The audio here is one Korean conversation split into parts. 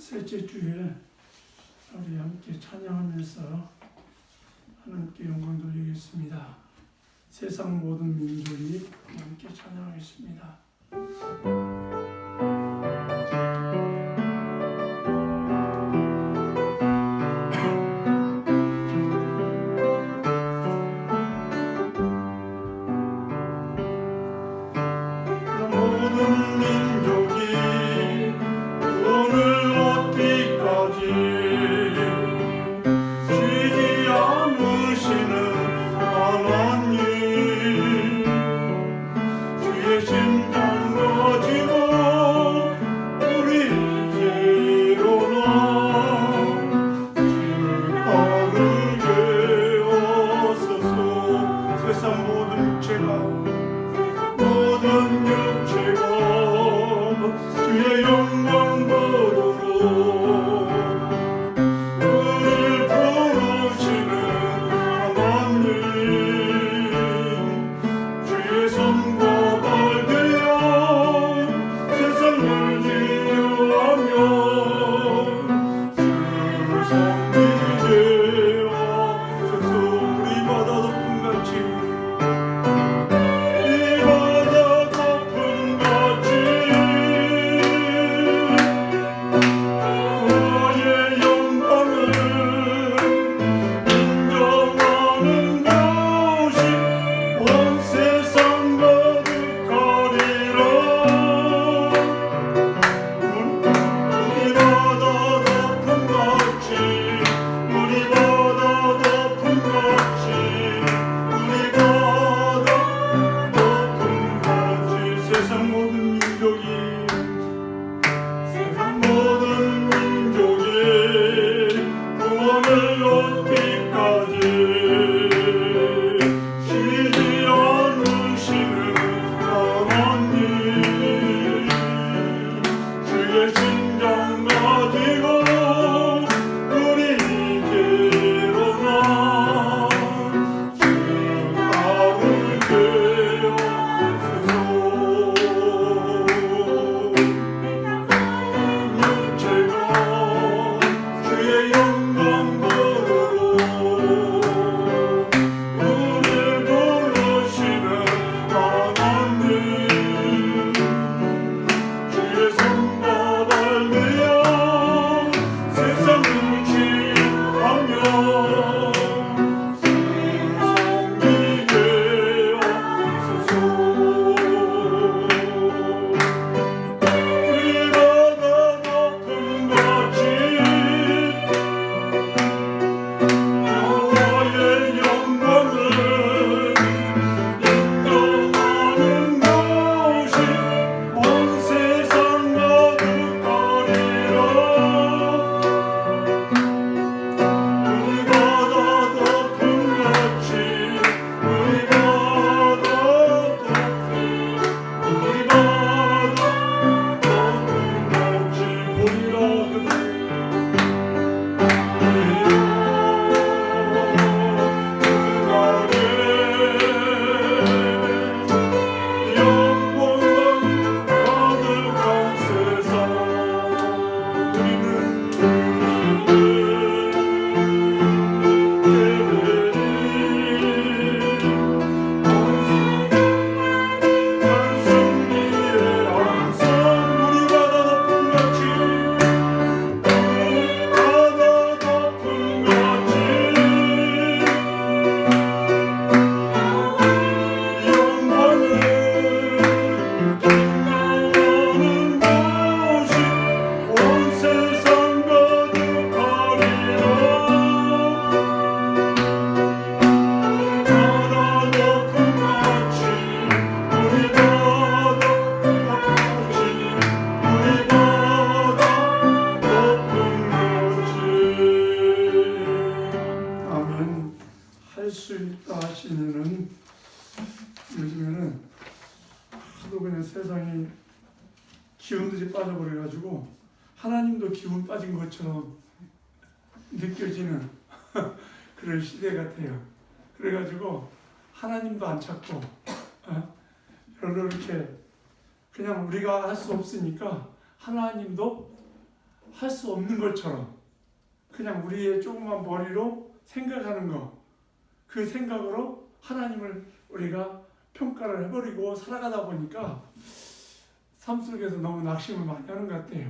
셋째 주에 우리 함께 찬양하면서 하나님께 영광 돌리겠습니다. 세상 모든 민족이 함께 찬양하겠습니다. 세상이 기운들이 빠져버려가지고 하나님도 기운 빠진 것처럼 느껴지는 그런 시대 같아요. 그래가지고 하나님도 안 찾고 별로 이렇게 그냥 우리가 할 수 없으니까 하나님도 할 수 없는 것처럼 그냥 우리의 조그만 머리로 생각하는 것, 그 생각으로 하나님을 우리가 평가를 해버리고 살아가다 보니까 삶 속에서 너무 낙심을 많이 하는 것 같아요.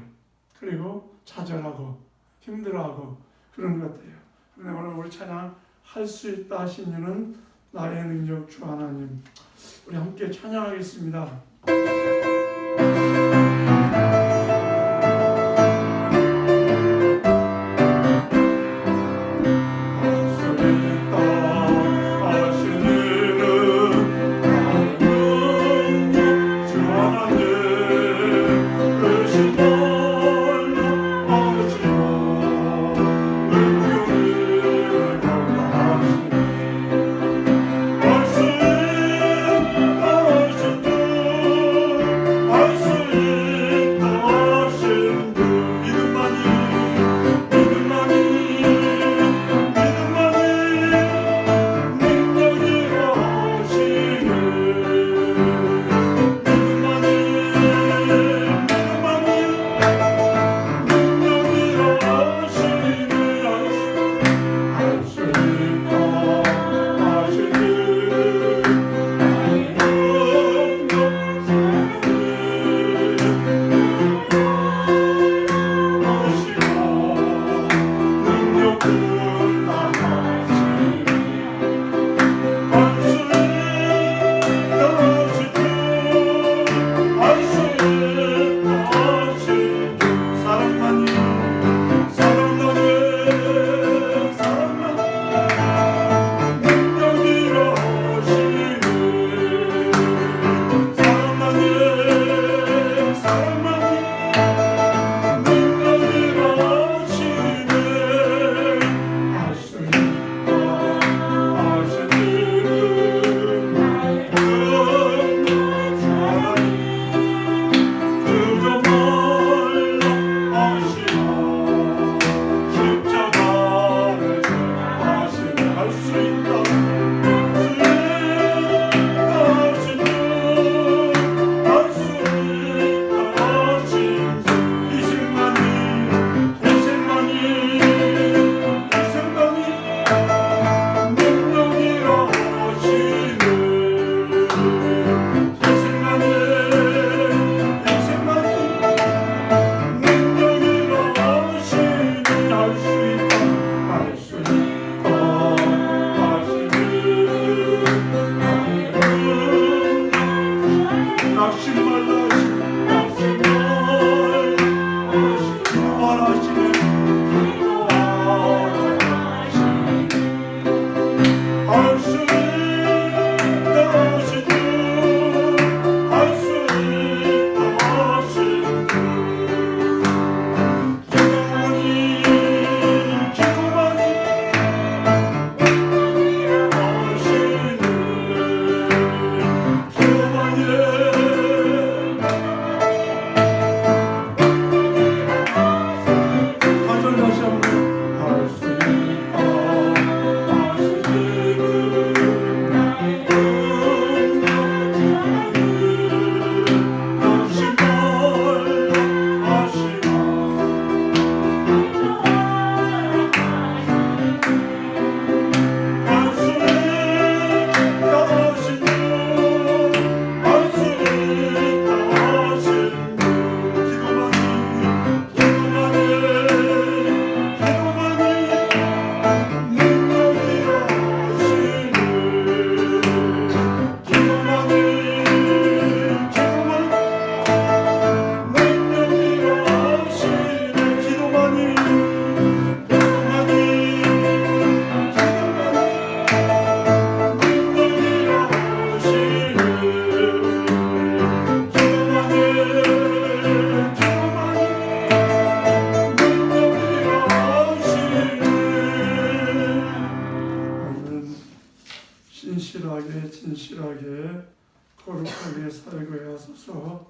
그리고 좌절하고 힘들어하고 그런 것 같아요. 그런데 오늘 우리 찬양 할 수 있다 하신 이는 나의 능력 주 하나님, 우리 함께 찬양하겠습니다. 진실하게 거룩하게 살게 하소서.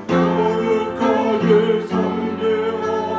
거룩하게 섬겨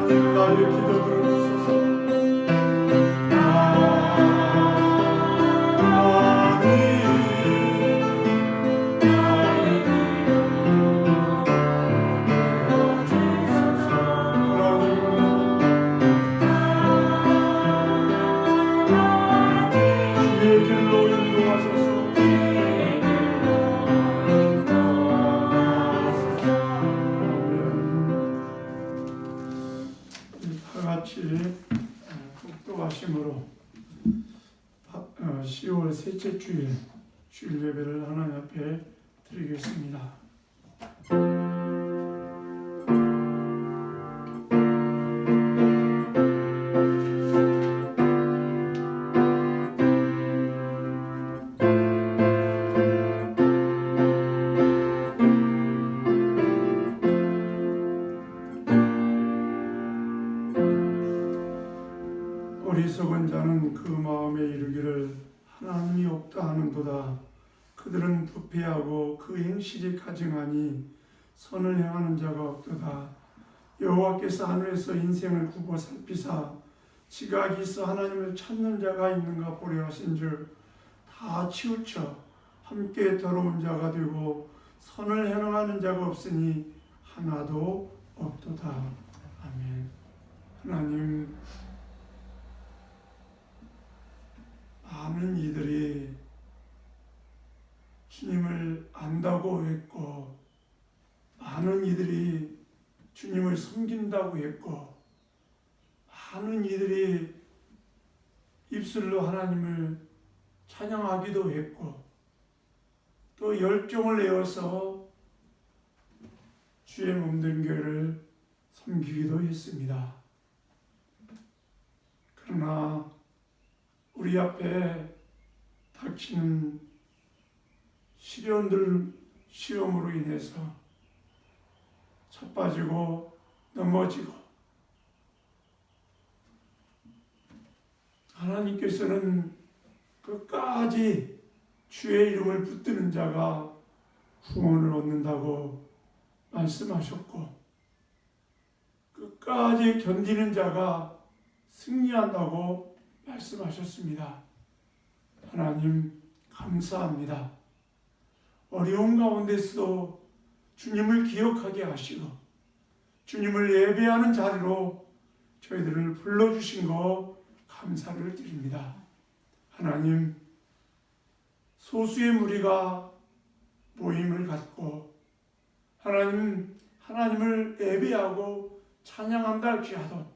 하나님 나의 기도 들어주소서. 독도하심으로 10월 셋째 주일 예배를 하나님 앞에 드리겠습니다. 어리석은 자는 그 마음에 이르기를 하나님이 없다 하는도다. 그들은 부패하고 그 행실이 가증하니 선을 행하는 자가 없도다. 여호와께서 하늘에서 인생을 굽어 살피사 지각이 있어 하나님을 찾는 자가 있는가 보려 하신즉 다 치우쳐 함께 더러운 자가 되고 선을 행하는 자가 없으니 하나도 없도다. 아멘. 하나님, 많은 이들이 주님을 안다고 했고, 많은 이들이 주님을 섬긴다고 했고, 많은 이들이 입술로 하나님을 찬양하기도 했고, 또 열정을 내어서 주의 몸된 교회를 섬기기도 했습니다. 그러나 우리 앞에 닥치는 시험으로 인해서 자빠지고 넘어지고, 하나님께서는 끝까지 주의 이름을 붙드는 자가 구원을 얻는다고 말씀하셨고, 끝까지 견디는 자가 승리한다고 말씀하셨습니다. 하나님 감사합니다. 어려운 가운데서도 주님을 기억하게 하시고 주님을 예배하는 자리로 저희들을 불러주신 거 감사를 드립니다. 하나님, 소수의 무리가 모임을 갖고 하나님을 예배하고 찬양한다 할지라도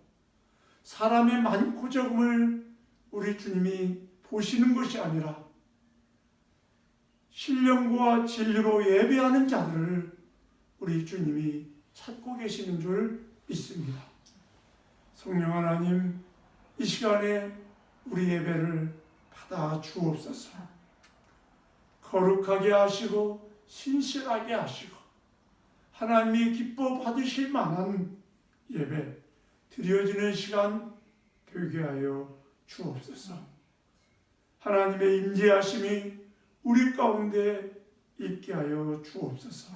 사람의 많고 적음을 우리 주님이 보시는 것이 아니라 신령과 진리로 예배하는 자들을 우리 주님이 찾고 계시는 줄 믿습니다. 성령 하나님, 이 시간에 우리 예배를 받아 주옵소서. 거룩하게 하시고 신실하게 하시고 하나님이 기뻐 받으실 만한 예배 드려지는 시간 되게 하여 주옵소서. 하나님의 임재하심이 우리 가운데 있게 하여 주옵소서.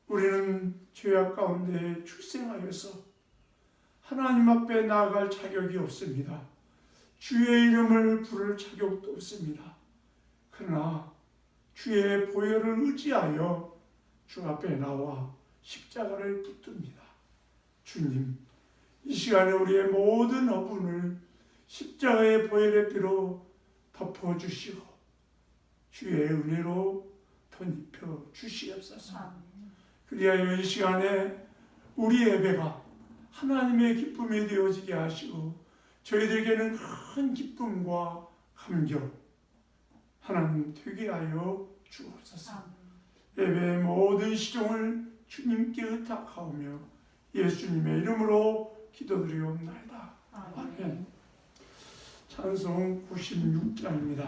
우리는 죄악 가운데 출생하여서 하나님 앞에 나아갈 자격이 없습니다. 주의 이름을 부를 자격도 없습니다. 그러나 주의 보혈을 의지하여 주 앞에 나와 십자가를 붙듭니다. 주님, 이 시간에 우리의 모든 어분을 십자가의 보혈의 피로 덮어주시고 주의 은혜로 덧입혀 주시옵소서. 그리하여 이 시간에 우리 예배가 하나님의 기쁨이 되어지게 하시고 저희들에게는 큰 기쁨과 감격 하나님 되게 하여 주옵소서. 예배의 모든 시종을 주님께 의탁하오며 예수님의 이름으로 기도드리옵나이다. 아멘. 찬송 96장입니다.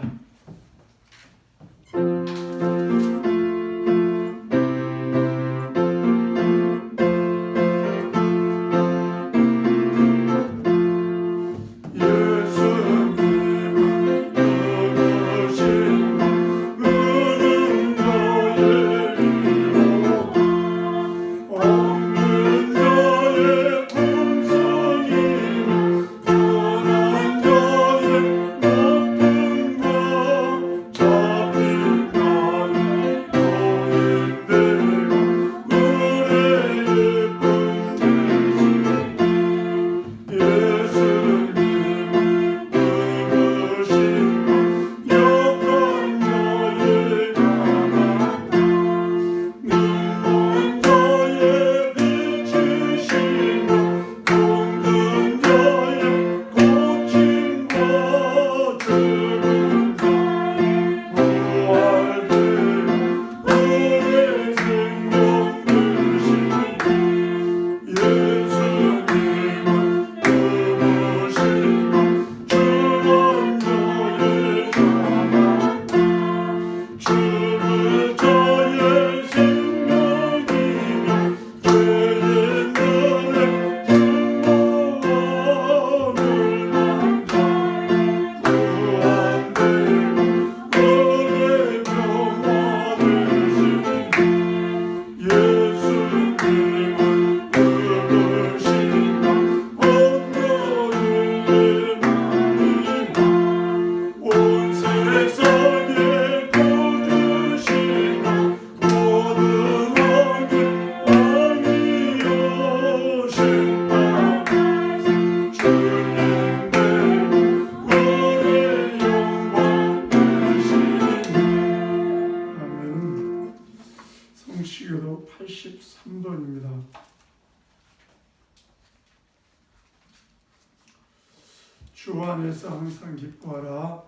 없는 자의 품성 주 안에서 항상 기뻐하라.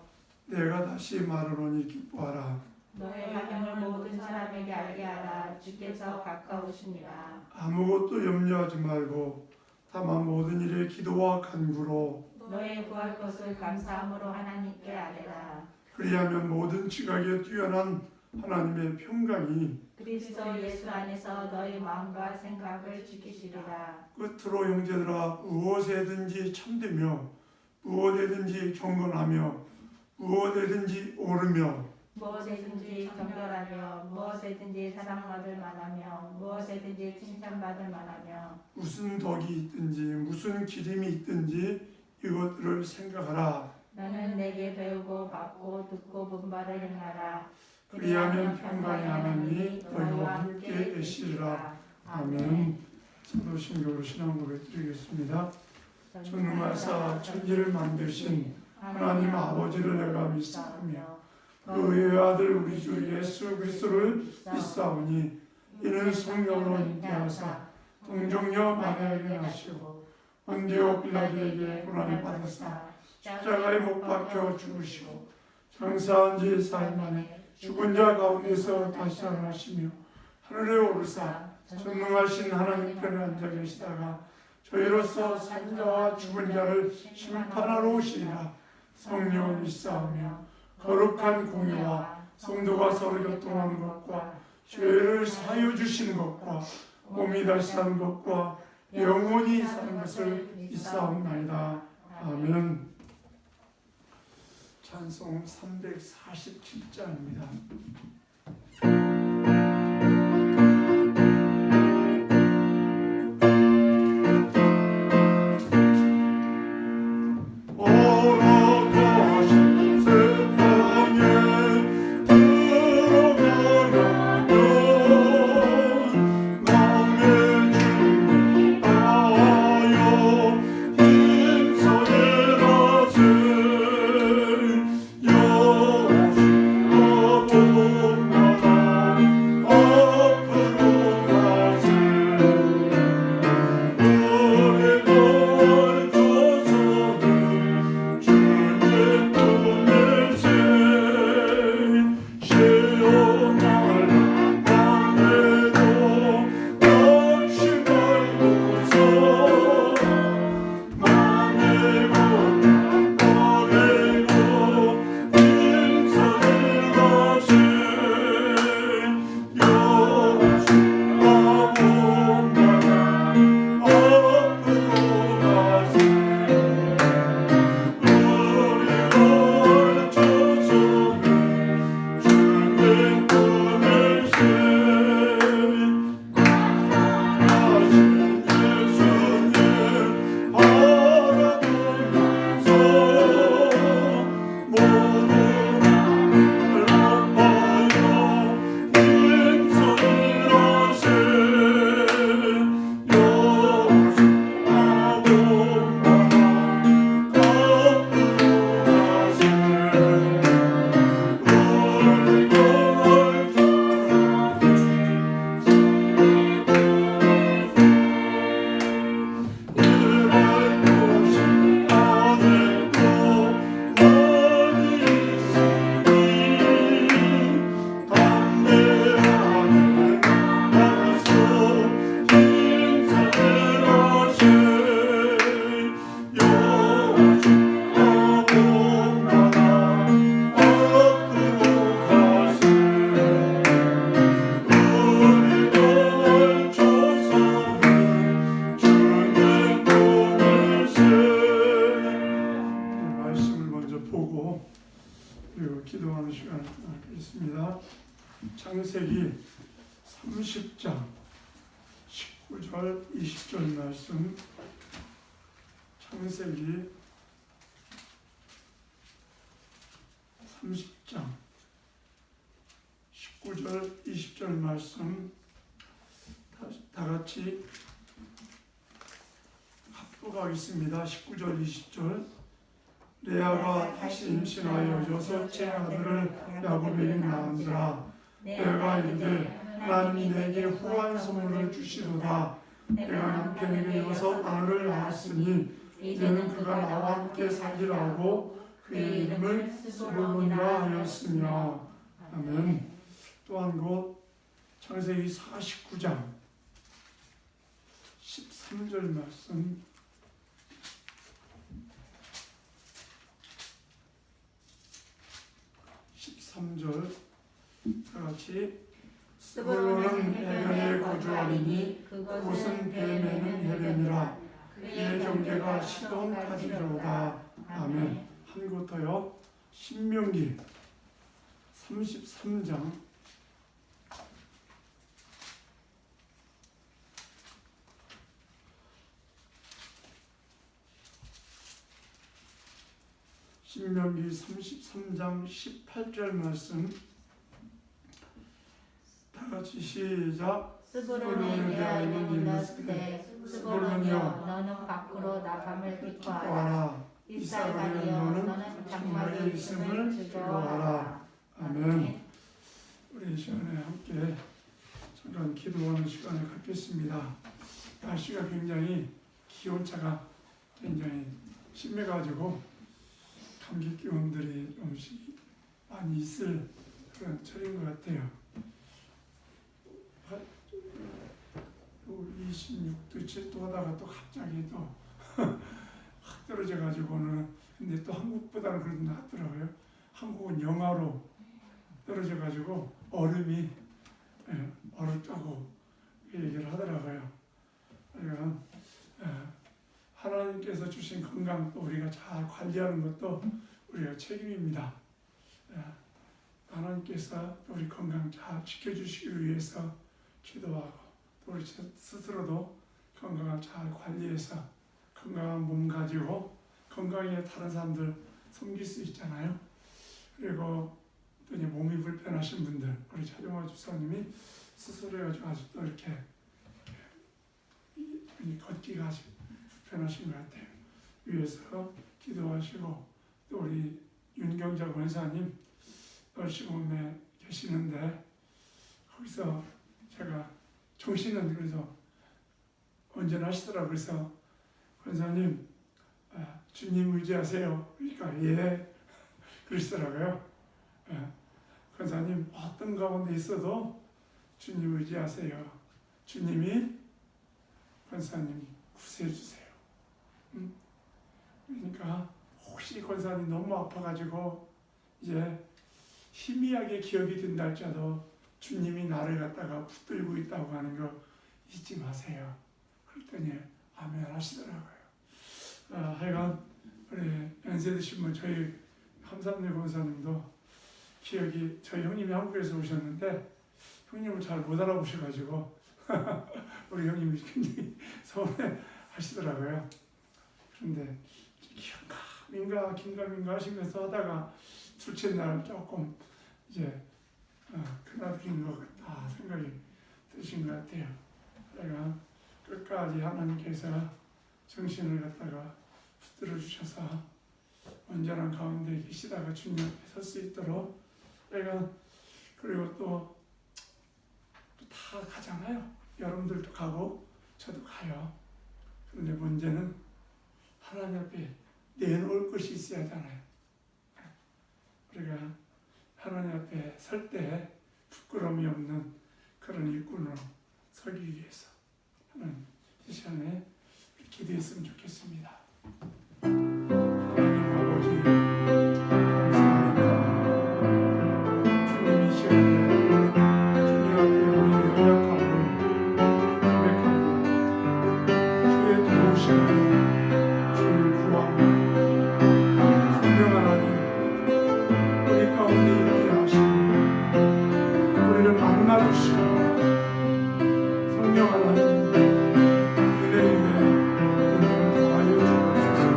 내가 다시 말하노니 기뻐하라. 너의 가정을 모든 사람에게 알게 하라. 주께서 가까우십니다. 아무것도 염려하지 말고 다만 모든 일에 기도와 간구로 너의 구할 것을 감사함으로 하나님께 아뢰라. 그리하면 모든 지각에 뛰어난 하나님의 평강이 그리스도 예수 안에서 너의 마음과 생각을 지키시리라. 끝으로 형제들아 무엇에든지 참되며 무엇에든지 경건하며 무엇에든지 옳으며 무엇에든지 정결하며 무엇에든지 사랑받을 만하며 무엇에든지 칭찬받을 만하며 무슨 덕이 있든지 무슨 기림이 있든지 이것들을 생각하라. 너는 내게 배우고 받고 듣고 본 바를 행하라. 그리하면 평강의 하나님이 너희와 함께 계시리라. 아멘. 사도신경으로 신앙 고백 드리겠습니다. 전능하사 천지를 만드신 하나님 아버지를 내가 믿사오며 그의 아들 우리 주 예수 그리스도를 믿사오니 이는 성령으로 잉태하사 동정녀 마리아에게 나시고 본디오 빌라도에게 고난을 받으사 십자가에 못 박혀 죽으시고 장사한 지 4일 만에 죽은 자 가운데서 다시 살아나시며 하늘에 오르사 전능하신 하나님 편에 앉아 계시다가 저희로서 산 자와 죽은 자를 심판하러 오시리라. 성령을 믿사오며 거룩한 공유와 성도가 서로 교통하는 것과 죄를 사하여 주시는 것과 몸이 다시 사는 것과 영원히 사는 것을 믿사옵나이다. 아멘. 찬송 347장입니다. 기도하는 시간을 갖겠습니다. 창세기 30장 19절 20절 말씀. 창세기 30장 19절 20절 말씀 다 같이 합독하겠습니다. 19절 20절. 레아가 다시 임신하여 여섯째 아들을 야곱에게 낳은지라. 내가 이르되 하나님이 내게 후한 선물을 주시도다. 내가 남편에게 여섯 아들을 낳았으니 이제는 그가 나와 함께 살리라 하고 그의 이름을 스불론이라 하였으며. 아멘. 또 한 곳 창세기 49장 13절 말씀. 13절 같이 스불론은 해변에 거주하리니 그곳은 뱀에는 해변이라 그의 경계가 시돈까지로다. 아멘. 한 곳 더요. 신명기 33장 33장 18절 말씀 다 같이 시작. 스불론에 대하여는 일렀으되 스불론이여 너는 밖으로 나감을 기뻐하라. 기뻐하라. 이사가리여 너는 장막에 있음을 즐거워하라. 아멘. 우리 이 시간에 함께 잠깐 기도하는 시간을 갖겠습니다. 날씨가 굉장히 기온차가 굉장히 심해가지고 감기 기운들이 조금씩 많이 있을 그런 철인 것 같아요. 26도, 7도 하다가 또 갑자기 또 확 떨어져가지고는, 근데 또 한국보다는 그래도 낫더라고요. 한국은 영하로 떨어져가지고 얼음이 얼었다고 얘기를 하더라고요. 그러니까 하나님께서 주신 건강 또 우리가 잘 관리하는 것도 우리가 책임입니다. 하나님께서 또 우리 건강 잘 지켜주시기 위해서 기도하고 또 우리 스스로도 건강을 잘 관리해서 건강한 몸 가지고 건강에 다른 사람들 섬길 수 있잖아요. 그리고 또 이제 몸이 불편하신 분들, 우리 차종화 집사님이 스스로 해가지고 아직도 이렇게 걷기가 아직 불편하신 것 같아요. 위에서 기도하시고 또 우리 윤경자 권사님 널싱홈에 계시는데 거기서 제가 정신은 그래서 언제나 하시더라고요. 그래서 권사님 주님 의지하세요. 그러니까 예 그러시더라고요. 권사님 어떤 가운데 있어도 주님 의지하세요. 주님이 권사님 구세해 주세요. 그러니까 혹시 권사님 너무 아파가지고 이제 희미하게 기억이 든다 할지라도 주님이 나를 갖다가 붙들고 있다고 하는 거 잊지 마세요. 그랬더니 아멘 하시더라고요. 하여간 우리 연세 드신 분 저희 함삼래 권사님도 기억이, 저희 형님이 한국에서 오셨는데 형님을 잘 못 알아보셔가지고 우리 형님이 굉장히 서운해 하시더라고요. 그런데 긴가민가 하시면서 하다가 둘째 날 조금 이제 그나들인 것 같다 생각이 드신 것 같아요. 내가 끝까지 하나님께서 정신을 갖다가 붙들어 주셔서 온전한 가운데 계시다가 주님 앞에 설 수 있도록 내가, 그리고 또 다 가잖아요. 여러분들도 가고 저도 가요. 그런데 문제는 하나님 앞에 내놓을 것이 있어야 하잖아요. 우리가 하나님 앞에 설 때 부끄러움이 없는 그런 일꾼으로 서기 위해서 하나님 이 시간에 기도했으면 좋겠습니다. 하나님 아버지 감사합니다. 주님 이 시간에 주님 앞에 우리의 연약함을 고백합니다. 주의 도우심을, 주의 구함을, 선명한 하나님 우리 가운데 임재하시고 우리를 만나주시고 성령 하나님 은혜 위에 은혜를 더하여 주옵소서.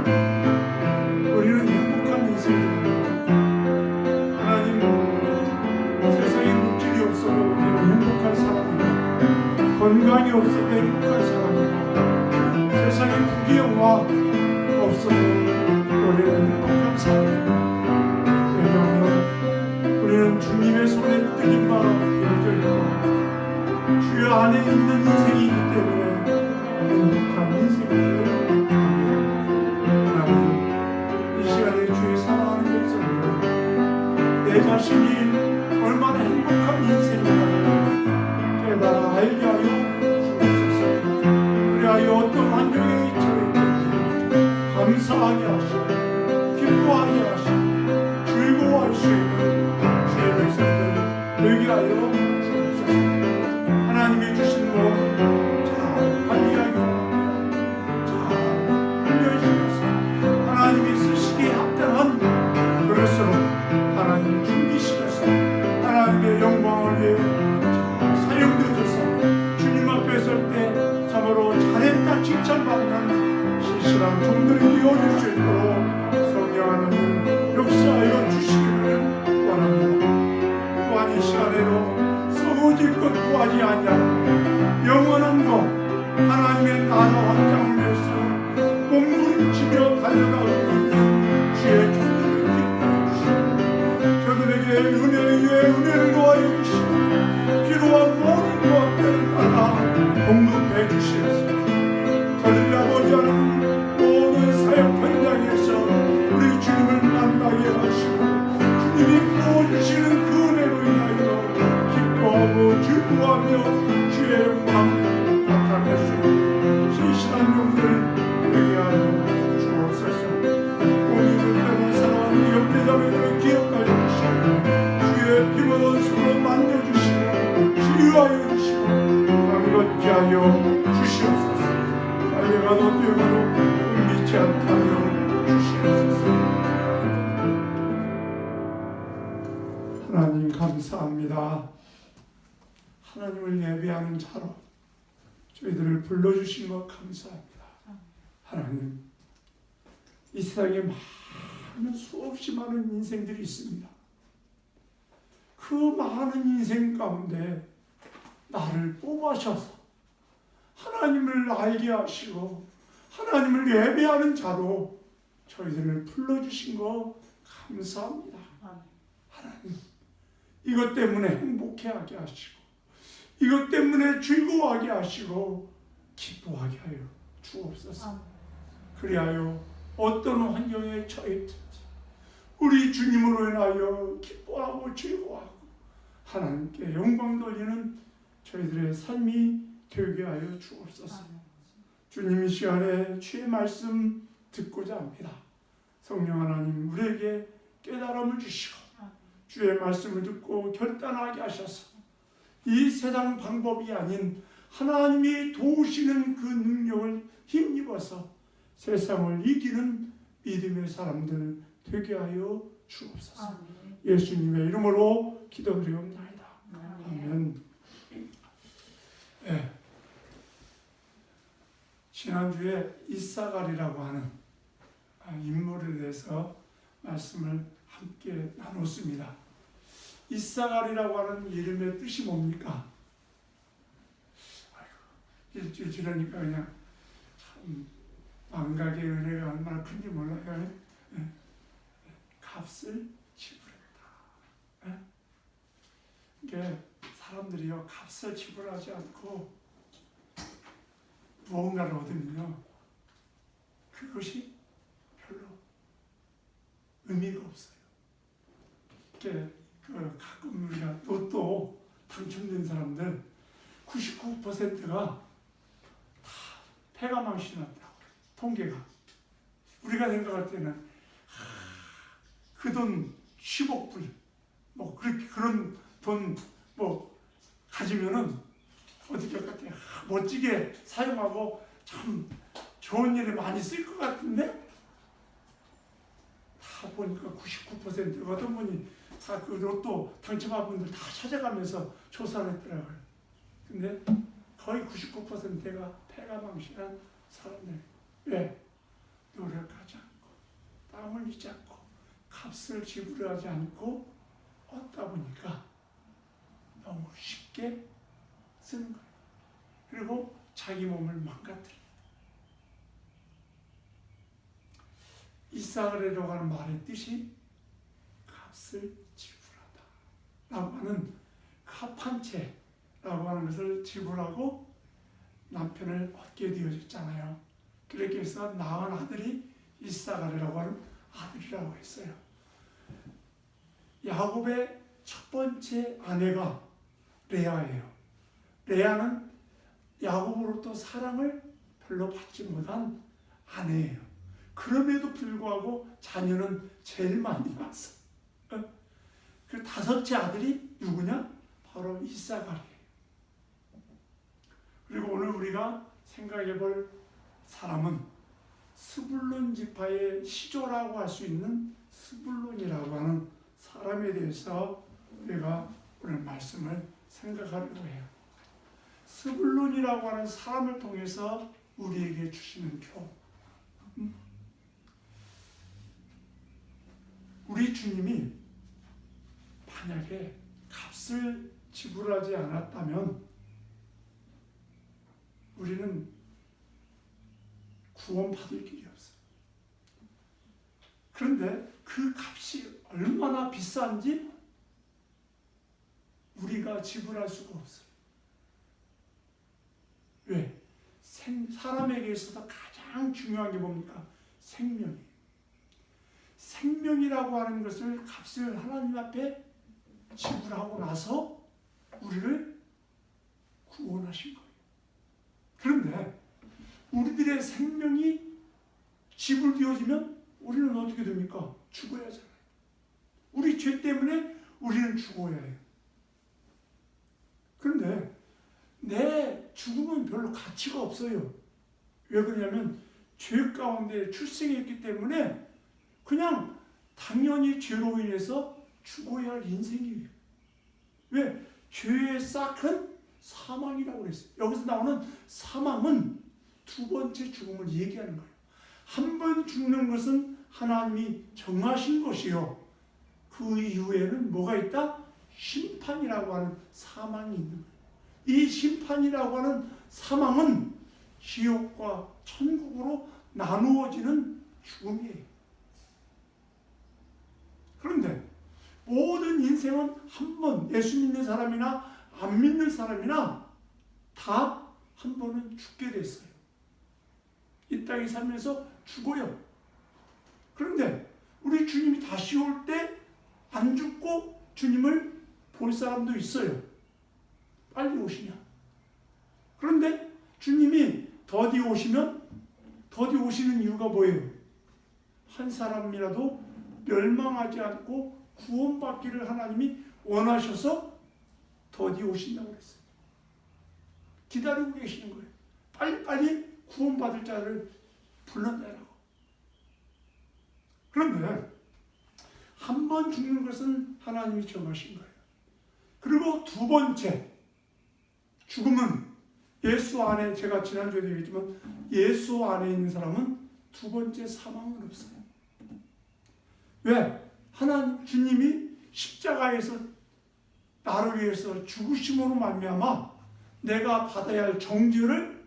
자신이 얼마나 행복한 인생인가를 깨달아 알게 하여 주옵소서. 그리하여 어떤 환경에 처했든지 감사하게 하시고 기뻐하게 하시고 즐거워할 수 있는 주의 백성들 되게 하여 주옵소서. 하나님이 주신 몸 잘 관리하기 원합니다. 잘 훈련시켜서 하나님이 쓰시기에 합당한 그릇으로 하나님 준비시켜서 하나님의 영광을 위해 잘 사용되어져서 주님 앞에 설 때 참으로 잘했다 칭찬받는 신실한 종들이 되어줄 수 있도록 성령 하나님 역사하여 주시기를 원합니다. 또한 이 시간에도 썩어질 것 구하지 아니하고 영원한 것 하나님의 나라 확장을 위해서 몸부림치며 달려가고 있는 주의 종들을 기뻐해 주시고 저들에게 은혜 위에 은혜를 더하여 주시고 필요한 모든 것들을 따라 공급해 주시옵소서. 저들이 아버지 하나님 모든 사역 현장에서 우리 주님을 만나게 하시고 주님이 부어주시는 그 은혜로 인하여 기뻐하고 즐거워하며 주의 영광 나타낼 수 있는 신실한 종들 되게 하여 주옵소서. 오늘을 떠나 사랑하는 형제자매들을 기억하여 주시고 주의 피로운 손으로 만져주시고 치유하여 주시고 강건케 하여 주시옵소서. 달려가도 뛰어가도 흥미치 않게 하여 주시옵소서. 하나님 감사합니다. 하나님을 예배하는 자로 저희들을 불러주신 것 감사합니다. 하나님, 이 세상에 많은 수없이 많은 인생들이 있습니다. 그 많은 인생 가운데 나를 뽑아셔서 하나님을 알게 하시고 하나님을 예배하는 자로 저희들을 불러주신 것 감사합니다. 하나님, 이것 때문에 행복해하게 하시고 이것 때문에 즐거워하게 하시고 기뻐하게 하여 주옵소서. 그리하여 어떤 환경에 처했든지 우리 주님으로 인하여 기뻐하고 즐거워하고 하나님께 영광 돌리는 저희들의 삶이 되게 하여 주옵소서. 주님 이 시간에 주의 말씀 듣고자 합니다. 성령 하나님 우리에게 깨달음을 주시고 주의 말씀을 듣고 결단하게 하셔서 이 세상 방법이 아닌 하나님이 도우시는 그 능력을 힘입어서 세상을 이기는 믿음의 사람들 되게 하여 주옵소서. 예수님의 이름으로 기도드리옵나이다. 아멘. 네. 지난주에 이사갈이라고 하는 인물에 대해서 말씀을 함께 나눴습니다. 이사갈이라고 하는 이름의 뜻이 뭡니까? 일주일 지나니까 그냥 참 망각의 은혜가 얼마나 큰지 몰라요. 값을 지불했다. 이게 사람들이요 값을 지불하지 않고 무언가를 얻으면요 그것이 별로 의미가 없어요. 이게 가끔 우리가 로또 당첨된 사람들 99%가 다 패가 망신한다고 통계가. 우리가 생각할 때는 그 돈 10억 불 뭐 그렇게 그런 돈 뭐 가지면은 어떻게 할 것 같아요? 멋지게 사용하고 참 좋은 일에 많이 쓸 것 같은데 다 보니까 99%가 어떤 분이 다 그 로또 당첨한 분들 다 찾아가면서 조사를 했더라고요. 근데 거의 99%가 패가 망신한 사람들. 왜? 노력하지 않고 땀을 흘리지 않고 값을 지불하지 않고 얻다 보니까 너무 쉽게 쓰는 거예요. 그리고 자기 몸을 망가뜨려요. 이사갈이라고 하는 말의 뜻이 값을 지불하다 라고 하는 값 한 채라고 하는 것을 지불하고 남편을 얻게 되어졌잖아요. 그렇게 해서 낳은 아들이 이사갈이라고 하는 아들이라고 했어요. 야곱의 첫 번째 아내가 레아예요. 레아는 야곱으로부터 사랑을 별로 받지 못한 아내예요. 그럼에도 불구하고 자녀는 제일 많이 낳았어. 그 다섯째 아들이 누구냐? 바로 이사가리예요. 그리고 오늘 우리가 생각해 볼 사람은 스불론 지파의 시조라고 할 수 있는 스불론이라고 하는 사람에 대해서 우리가 오늘 말씀을 생각하려고 해요. 스불론이라고 하는 사람을 통해서 우리에게 주시는 표. 우리 주님이 만약에 값을 지불하지 않았다면 우리는 구원받을 길이 없어요. 그런데 그 값이 얼마나 비싼지 우리가 지불할 수가 없어요. 왜? 사람에게 있어서 가장 중요한 게 뭡니까? 생명이에요. 생명이라고 하는 것을 값을 하나님 앞에 지불하고 나서 우리를 구원하신 거예요. 그런데 우리들의 생명이 지불되어지면 우리는 어떻게 됩니까? 죽어야 하잖아요. 우리 죄 때문에 우리는 죽어야 해요. 그런데 내 죽음은 별로 가치가 없어요. 왜 그러냐면 죄 가운데 출생했기 때문에 그냥 당연히 죄로 인해서 죽어야 할 인생이에요. 왜? 죄의 싹은 사망이라고 그랬어요. 여기서 나오는 사망은 두 번째 죽음을 얘기하는 거예요. 한 번 죽는 것은 하나님이 정하신 것이요. 그 이후에는 뭐가 있다? 심판이라고 하는 사망이 있는 거예요. 이 심판이라고 하는 사망은 지옥과 천국으로 나누어지는 죽음이에요. 그런데 모든 인생은 한 번 예수 믿는 사람이나 안 믿는 사람이나 다 한 번은 죽게 됐어요. 이 땅에 살면서 죽어요. 그런데 우리 주님이 다시 올 때 안 죽고 주님을 볼 사람도 있어요. 빨리 오시냐? 그런데 주님이 더디 오시면 더디 오시는 이유가 뭐예요? 한 사람이라도 멸망하지 않고 구원받기를 하나님이 원하셔서 더디 오신다고 그랬어요. 기다리고 계시는 거예요. 빨리빨리 구원받을 자를 불러내라고. 그런데 한 번 죽는 것은 하나님이 정하신 거예요. 그리고 두 번째 죽음은 예수 안에, 제가 지난주에도 얘기했지만 예수 안에 있는 사람은 두 번째 사망은 없어요. 왜? 하나님 주님이 십자가에서 나를 위해서 죽으심으로 말미암아 내가 받아야 할 정죄를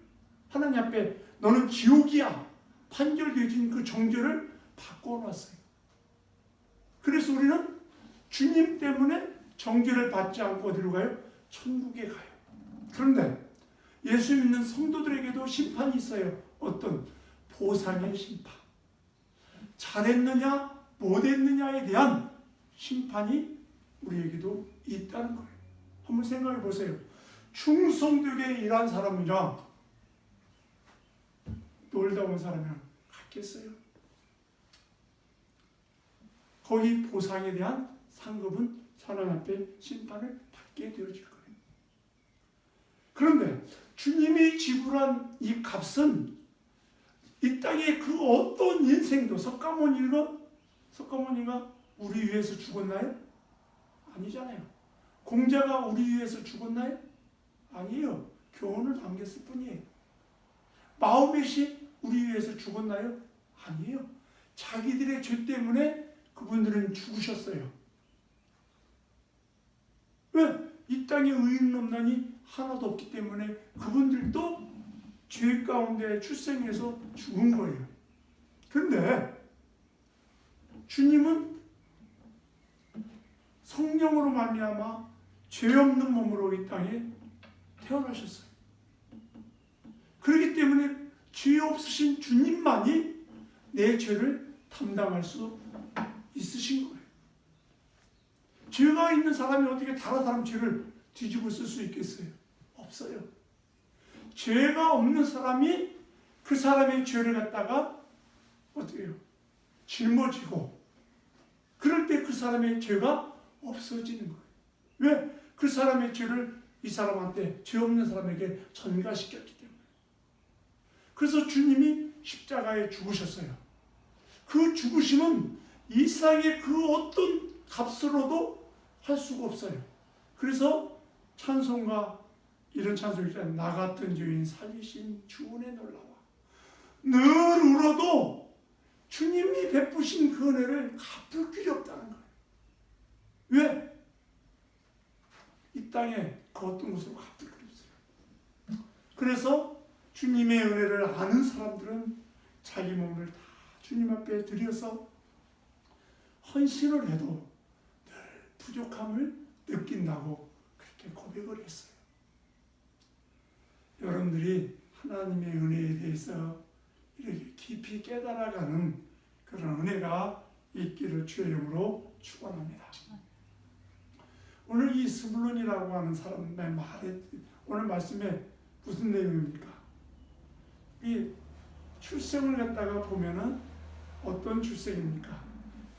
하나님 앞에 너는 지옥이야 판결되어진 그 정죄를 바꿔놨어요. 그래서 우리는 주님 때문에 정죄를 받지 않고 어디로 가요? 천국에 가요. 그런데 예수 믿는 성도들에게도 심판이 있어요. 어떤? 보상의 심판. 잘했느냐 못했느냐에 대한 심판이 우리에게도 있다는 거예요. 한번 생각해 보세요. 충성되게 일한 사람이랑 놀다 온 사람이랑 같겠어요? 거기 보상에 대한 상급은 하나님 앞에 심판을 받게 되어질 거예요. 그런데 주님이 지불한 이 값은 이 땅의 그 어떤 인생도 석가모니가 우리 위해서 죽었나요? 아니잖아요. 공자가 우리 위해서 죽었나요? 아니에요. 교훈을 남겼을 뿐이에요. 마호멧이 우리 위해서 죽었나요? 아니에요. 자기들의 죄 때문에 그분들은 죽으셨어요. 왜? 이 땅에 의인 없나니 하나도 없기 때문에 그분들도 죄 가운데 출생해서 죽은 거예요. 그런데 주님은 성령으로 말미암아 죄 없는 몸으로 이 땅에 태어나셨어요. 그렇기 때문에 죄 없으신 주님만이 내 죄를 담당할 수 있으신 거예요. 죄가 있는 사람이 어떻게 다른 사람 죄를 뒤집어 쓸 수 있겠어요? 없어요. 죄가 없는 사람이 그 사람의 죄를 갖다가 어떻게 해요? 짊어지고 그럴 때 그 사람의 죄가 없어지는 거예요. 왜? 그 사람의 죄를 이 사람한테, 죄 없는 사람에게 전가시켰기 때문에. 그래서 주님이 십자가에 죽으셨어요. 그 죽으심은 이 세상의 그 어떤 값으로도 할 수가 없어요. 그래서 찬송가, 이런 찬송이 있잖아요. 나 같은 죄인 살리신 주 은혜 놀라워. 늘 울어도 주님이 베푸신 그 은혜를 갚을 길이 없다는 거예요. 왜? 이 땅에 그 어떤 것으로 갚을 길이 없어요. 그래서 주님의 은혜를 아는 사람들은 자기 몸을 다 주님 앞에 드려서 헌신을 해도 늘 부족함을 느낀다고 그렇게 고백을 했어요. 여러분들이 하나님의 은혜에 대해서 이렇게 깊이 깨달아가는 그런 은혜가 있기를 주의 이름으로 축원합니다. 오늘 이 스불론이라고 하는 사람의 말에, 오늘 말씀에 무슨 내용입니까? 이 출생을 갖다가 보면은 어떤 출생입니까?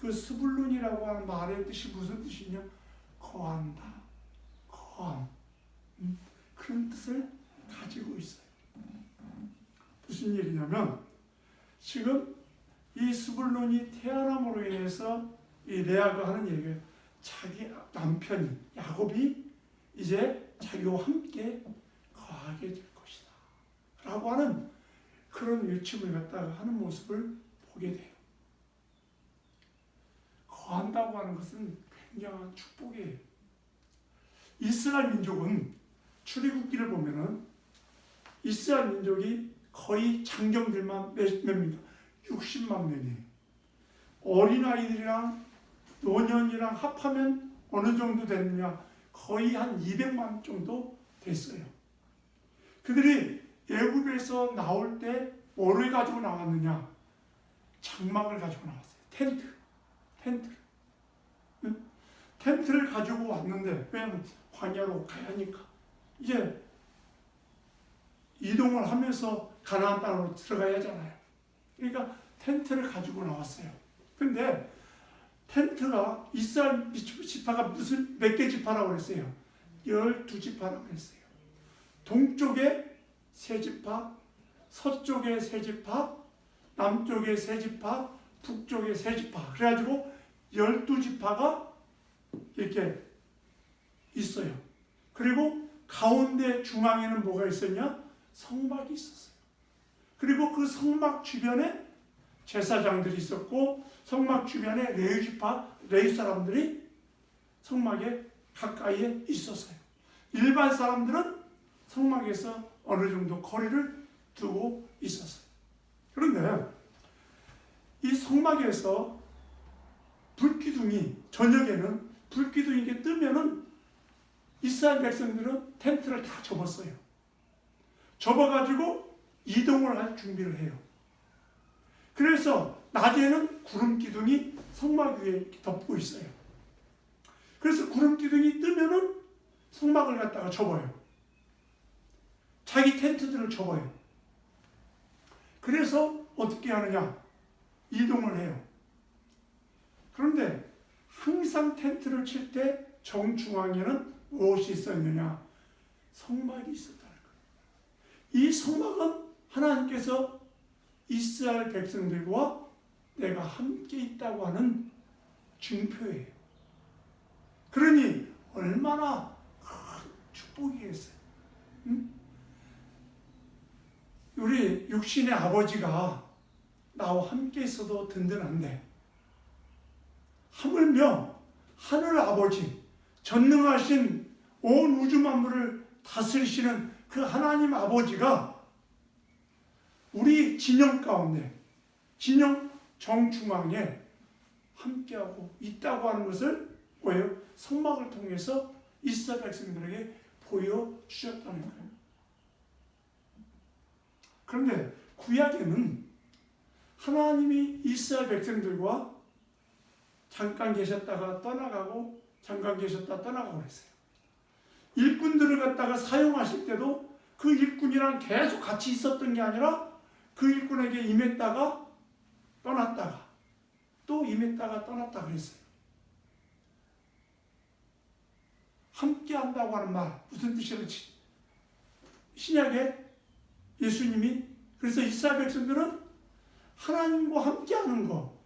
그 스불론이라고 하는 말의 뜻이 무슨 뜻이냐? 거한다, 거함, 그런 뜻을 가지고 있어요. 무슨 얘기냐면 지금 이 스불론이 태어남으로 인해서 이 레아가 하는 얘기예요. 자기 남편이 야곱이 이제 자기와 함께 거하게 될 것이다 라고 하는 그런 외침을 갖다가 하는 모습을 보게 돼요. 거한다고 하는 것은 굉장한 축복이에요. 이스라엘 민족은 출애굽기를 보면은 이스라엘 민족이 거의 장정들만 몇입니까? 60만 명이에요. 어린아이들이랑 노년이랑 합하면 어느 정도 됐느냐? 거의 한 200만 정도 됐어요. 그들이 애굽에서 나올 때 뭐를 가지고 나왔느냐? 장막을 가지고 나왔어요. 텐트를 가지고 왔는데, 왜냐면 광야로 가야 하니까 이제 이동을 하면서 가나안 땅으로 들어가야 하잖아요. 그러니까 텐트를 가지고 나왔어요. 근데 텐트가 이스라엘 지파가 무슨 몇 개 지파라고 그랬어요? 12지파라고 했어요. 동쪽에 3지파, 서쪽에 3지파, 남쪽에 3지파, 북쪽에 3지파. 그래가지고 12지파가 이렇게 있어요. 그리고 가운데 중앙에는 뭐가 있었냐? 성막이 있었어요. 그리고 그 성막 주변에 제사장들이 있었고, 성막 주변에 레위 사람들이 성막에 가까이에 있었어요. 일반 사람들은 성막에서 어느 정도 거리를 두고 있었어요. 그런데 이 성막에서 불기둥이, 저녁에는 불기둥이 이게 뜨면은 이스라엘 백성들은 텐트를 다 접었어요. 접어가지고 이동을 할 준비를 해요. 그래서 낮에는 구름 기둥이 성막 위에 이렇게 덮고 있어요. 그래서 구름 기둥이 뜨면은 성막을 갖다가 접어요. 자기 텐트들을 접어요. 그래서 어떻게 하느냐? 이동을 해요. 그런데 항상 텐트를 칠 때 정중앙에는 무엇이 있었느냐? 성막이 있었다는 거예요. 이 성막은 하나님께서 이스라엘 백성들과 내가 함께 있다고 하는 증표예요. 그러니 얼마나 큰 축복이겠어요. 우리 육신의 아버지가 나와 함께 있어도 든든한데, 하물며 하늘 아버지, 전능하신 온 우주 만물을 다스리시는 그 하나님 아버지가 우리 진영 가운데, 진영 정중앙에 함께하고 있다고 하는 것을 뭐예요? 성막을 통해서 이스라엘 백성들에게 보여주셨다는 거예요. 그런데 구약에는 하나님이 이스라엘 백성들과 잠깐 계셨다가 떠나가고 잠깐 계셨다 떠나가고 그랬어요. 일꾼들을 갖다가 사용하실 때도 그 일꾼이랑 계속 같이 있었던 게 아니라 그 일꾼에게 임했다가 떠났다가 또 임했다가 떠났다 그랬어요. 함께 한다고 하는 말 무슨 뜻이었지? 신약에 예수님이 그래서 이스라엘 백성들은 하나님과 함께 하는 거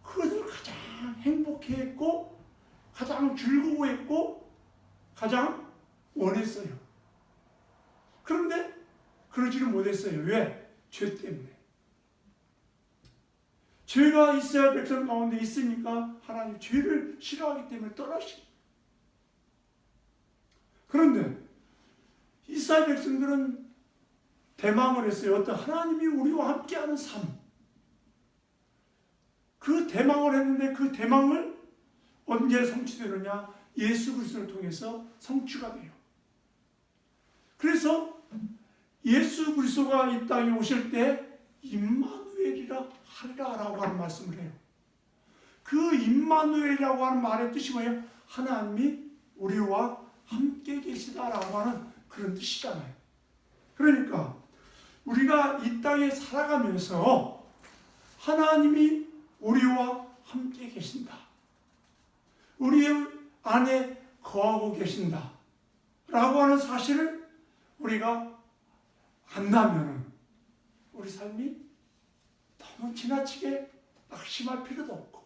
그것을 가장 행복해했고 가장 즐거워했고 가장 원했어요. 그런데 그러지는 못했어요. 왜? 죄 때문에. 죄가 이스라엘 백성 가운데 있으니까 하나님 죄를 싫어하기 때문에 떠나시. 그런데 이스라엘 백성들은 대망을 했어요. 어떤 하나님이 우리와 함께하는 삶. 그 대망을 했는데 그 대망을 언제 성취되느냐? 예수 그리스도를 통해서 성취가 돼요. 그래서 예수 그리스도가 이 땅에 오실 때 임마누엘이라 하리라라고 하는 말씀을 해요. 그 임마누엘이라고 하는 말의 뜻이 뭐예요? 하나님이 우리와 함께 계시다라고 하는 그런 뜻이잖아요. 그러니까 우리가 이 땅에 살아가면서 하나님이 우리와 함께 계신다. 우리 안에 거하고 계신다. 라고 하는 사실을 우리가 안다면 우리 삶이 너무 지나치게 낙심할 필요도 없고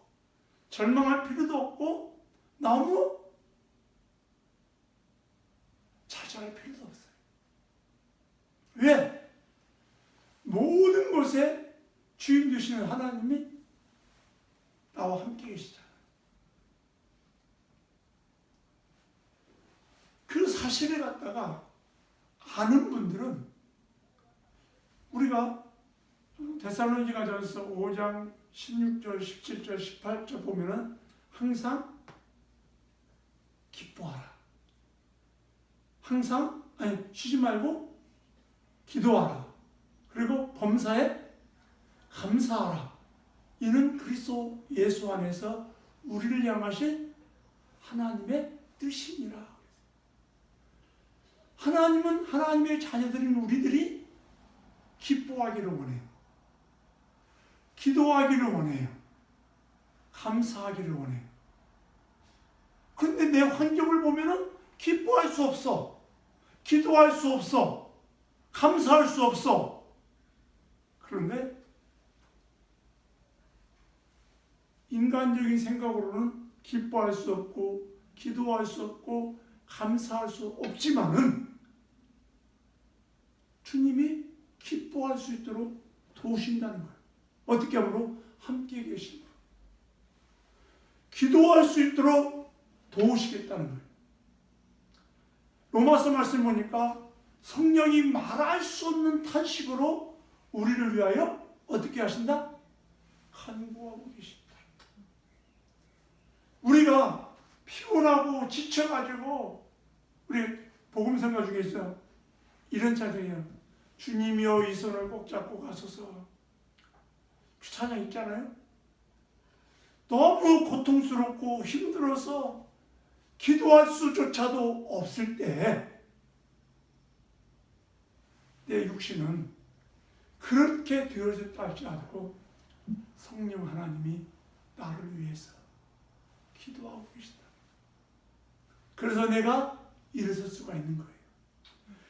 절망할 필요도 없고 너무 좌절할 필요도 없어요. 왜? 모든 것에 주인 되시는 하나님이 나와 함께 계시잖아요. 그 사실을 갖다가 아는 분들은 우리가 데살로니가전서 5장 16절, 17절, 18절 보면은 항상 기뻐하라. 항상 쉬지 말고 기도하라. 그리고 범사에 감사하라. 이는 그리스도 예수 안에서 우리를 향하신 하나님의 뜻이니라. 하나님은 하나님의 자녀들인 우리들이 기뻐하기를 원해요. 기도하기를 원해요. 감사하기를 원해요. 그런데 내 환경을 보면은 기뻐할 수 없어. 기도할 수 없어. 감사할 수 없어. 그런데 인간적인 생각으로는 기뻐할 수 없고 기도할 수 없고 감사할 수 없지만은 주님이 기뻐할 수 있도록 도우신다는 거예요. 어떻게 하므로? 함께 계시고 기도할 수 있도록 도우시겠다는 거예요. 로마서 말씀 보니까 성령이 말할 수 없는 탄식으로 우리를 위하여 어떻게 하신다? 간구하고 계신다. 우리가 피곤하고 지쳐가지고 우리 복음성가 중에 있어 이런 찬양이에요. 주님이여 이 손을 꼭 잡고 가소서. 그 찬양 있잖아요. 너무 고통스럽고 힘들어서 기도할 수조차도 없을 때 내 육신은 그렇게 되어졌다 할지라도 성령 하나님이 나를 위해서 기도하고 계시다. 그래서 내가 일어설 수가 있는 거예요.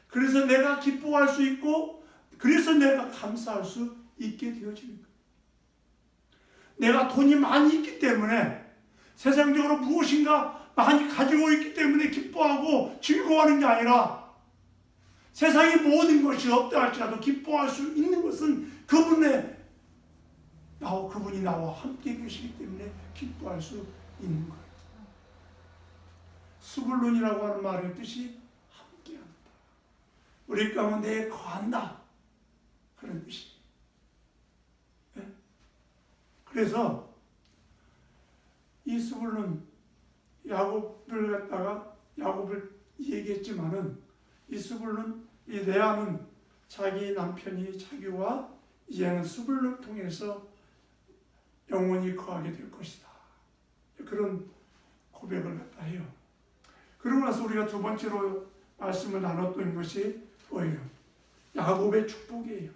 그래서 내가 기뻐할 수 있고 그래서 내가 감사할 수 있게 되어지는 거예요. 내가 돈이 많이 있기 때문에 세상적으로 무엇인가 많이 가지고 있기 때문에 기뻐하고 즐거워하는 게 아니라 세상의 모든 것이 없다 할지라도 기뻐할 수 있는 것은 그분이 나와 함께 계시기 때문에 기뻐할 수 있는 거예요. 수불론이라고 하는 말의 뜻이 함께한다. 우리 가운데에 거한다. 그런 뜻이에요. 네? 그래서 이 수불론 야곱을 얘기했지만은 이 수불론 이 레아는 자기 남편이 자기와 이제는 수불론을 통해서 영원히 거하게 될 것이다. 그런 고백을 갖다 해요. 그러고 나서 우리가 두 번째로 말씀을 나눴던 것이 뭐예요? 야곱의 축복이에요.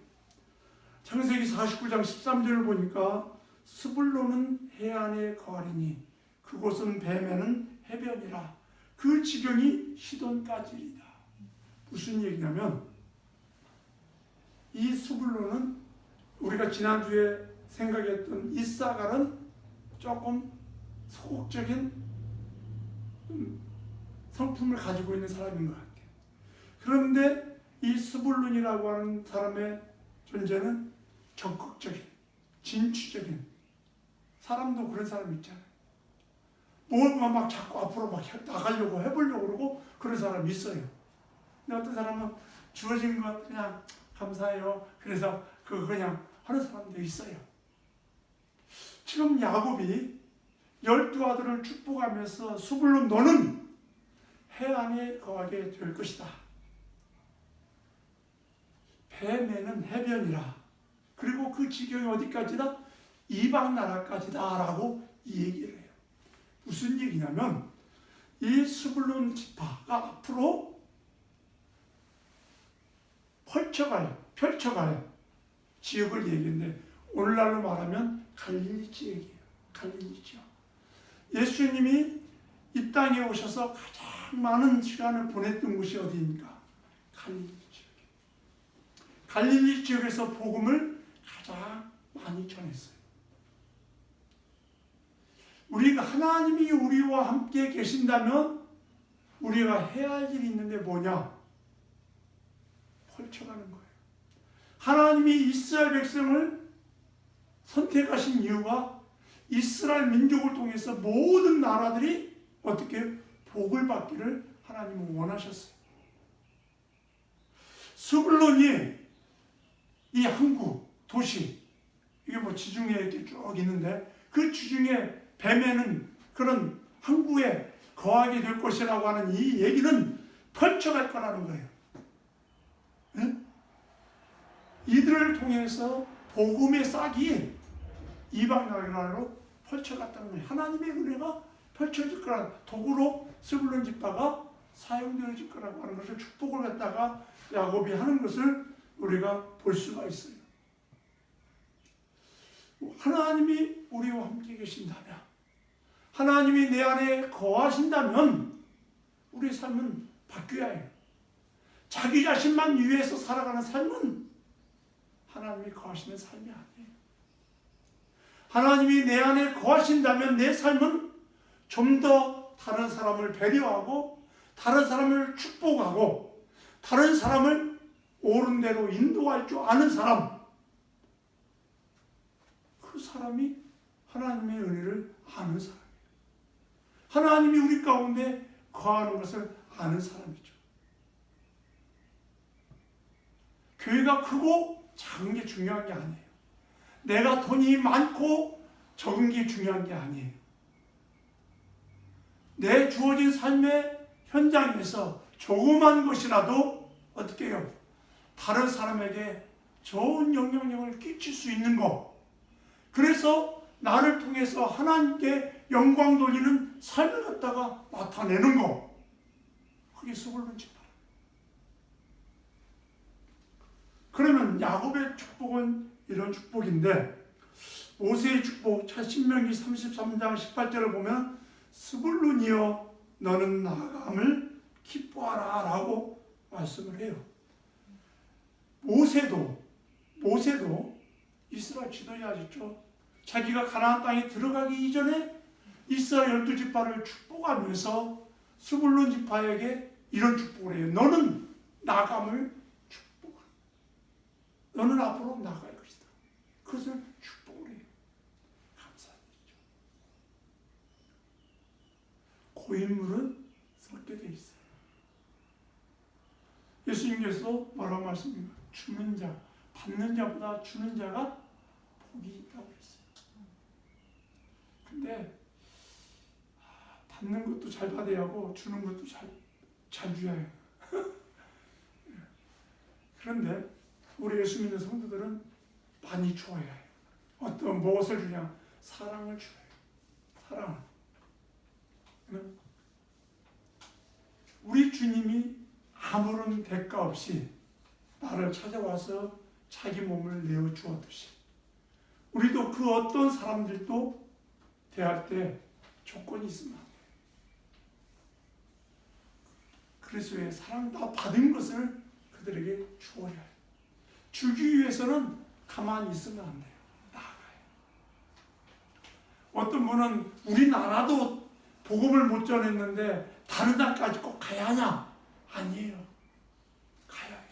창세기 49장 13절을 보니까 스불론은 해안에 거하리니 그곳은 뱀에는 해변이라 그 지경이 시돈까지이다. 무슨 얘기냐면 이 스불론은 우리가 지난주에 생각했던 이사갈은 조금 소극적인 성품을 가지고 있는 사람인 것 같아요. 그런데 이 스불론이라고 하는 사람의 존재는 적극적인, 진취적인, 사람도 그런 사람 있잖아요. 뭔가 막 자꾸 앞으로 막 나가려고 해보려고 그러고 그런 사람이 있어요. 근데 어떤 사람은 주어진 것 그냥 감사해요. 그래서 그거 그냥 하는 사람도 있어요. 지금 야곱이 12아들을 축복하면서 스불론 너는 해안에 거하게 될 것이다. 뱀에는 해변이라. 그리고 그 지경이 어디까지다? 이방 나라까지다 라고 이 얘기를 해요. 무슨 얘기냐면 이 스불론 지파가 앞으로 펼쳐갈 지역을 얘기했는데 오늘날로 말하면 갈릴리 지역이에요. 갈릴리 지역. 예수님이 이 땅에 오셔서 가장 많은 시간을 보냈던 곳이 어디입니까? 갈릴리 지역이에요. 갈릴리 지역에서 복음을 가장 많이 전했어요. 우리가 하나님이 우리와 함께 계신다면 우리가 해야 할 일이 있는데 뭐냐? 펼쳐가는 거예요. 하나님이 이스라엘 백성을 선택하신 이유가 이스라엘 민족을 통해서 모든 나라들이 어떻게 복을 받기를 하나님은 원하셨어요. 스불론이 이 항구, 도시, 이게 뭐 지중해에 이렇게 쭉 있는데 그 지중해 뱀에는 그런 항구에 거하게 될 것이라고 하는 이 얘기는 펼쳐갈 거라는 거예요. 네? 이들을 통해서 복음의 싹이 이방 나라로 펼쳐갔다는 거예요. 하나님의 은혜가 펼쳐질 거라 도구로 스불론 지파가 사용되어질 거라고 하는 것을 축복을 갖다가 야곱이 하는 것을 우리가 볼 수가 있어요. 하나님이 우리와 함께 계신다면, 하나님이 내 안에 거하신다면 우리 삶은 바뀌어야 해요. 자기 자신만 위해서 살아가는 삶은 하나님이 거하시는 삶이 아니에요. 하나님이 내 안에 거하신다면 내 삶은 좀 더 다른 사람을 배려하고 다른 사람을 축복하고 다른 사람을 옳은 대로 인도할 줄 아는 사람, 그 사람이 하나님의 은혜를 아는 사람이에요. 하나님이 우리 가운데 거하는 것을 아는 사람이죠. 교회가 크고 작은 게 중요한 게 아니에요. 내가 돈이 많고 적은 게 중요한 게 아니에요. 내 주어진 삶의 현장에서 조그만 것이라도 어떻게 해요? 다른 사람에게 좋은 영향력을 끼칠 수 있는 것. 그래서 나를 통해서 하나님께 영광 돌리는 삶을 갖다가 나타내는 것. 그게 스불론 지파. 그러면 야곱의 축복은 이런 축복인데 모세의 축복, 신명기 33장 18절을 보면 스불론이여 너는 나아감을 기뻐하라 라고 말씀을 해요. 모세도 이스라엘 지도자 아시죠? 자기가 가나안 땅에 들어가기 이전에 이스라엘 12지파를 축복하면서 스불론 지파에게 이런 축복을 해요. 너는 나아감을 축복하라. 너는 앞으로 나아갈 것이다. 그것을 축복을 해요. 감사드리죠. 고인물은 섞게 돼 있어요. 예수님께서도 뭐라고 말씀입니까? 주는 자, 받는 자보다 주는 자가 복이 있다고 했어요. 근데 받는 것도 잘 받아야 하고 주는 것도 잘 줘야 해요. 그런데 우리 예수 믿는 성도들은 많이 주어야 해요. 어떤 무엇을 주냐? 사랑을 줘야 해요. 사랑을. 우리 주님이 아무런 대가 없이 나를 찾아와서 자기 몸을 내어 주었듯이 우리도 그 어떤 사람들도 대할 때 조건이 있으면 안 돼요. 그리스도의 사랑 다 받은 것을 그들에게 주어야 해요. 주기 위해서는 가만히 있으면 안 돼요. 나아가요. 어떤 분은 우리나라도 복음을 못 전했는데 다른 나라까지 꼭 가야 하냐? 아니에요. 가야 해요.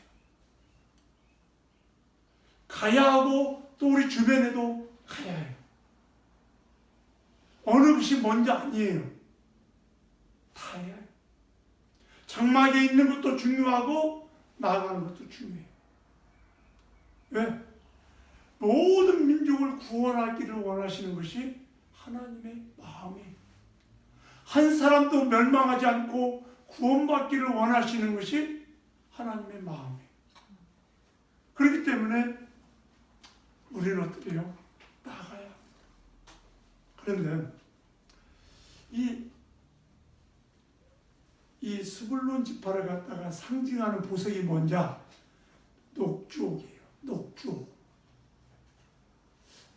가야 하고 또 우리 주변에도 가야 해요. 어느 것이 먼저 아니에요. 다 해야 해요. 장막에 있는 것도 중요하고 나아가는 것도 중요해요. 왜? 모든 민족을 구원하기를 원하시는 것이 하나님의 마음이에요. 한 사람도 멸망하지 않고 구원받기를 원하시는 것이 하나님의 마음이에요. 그렇기 때문에 우리는 어떻게 해요? 나가야 합니다. 그런데 이 스불론 지파를 갖다가 상징하는 보석이 뭔지 녹주옥이에요. 녹주옥.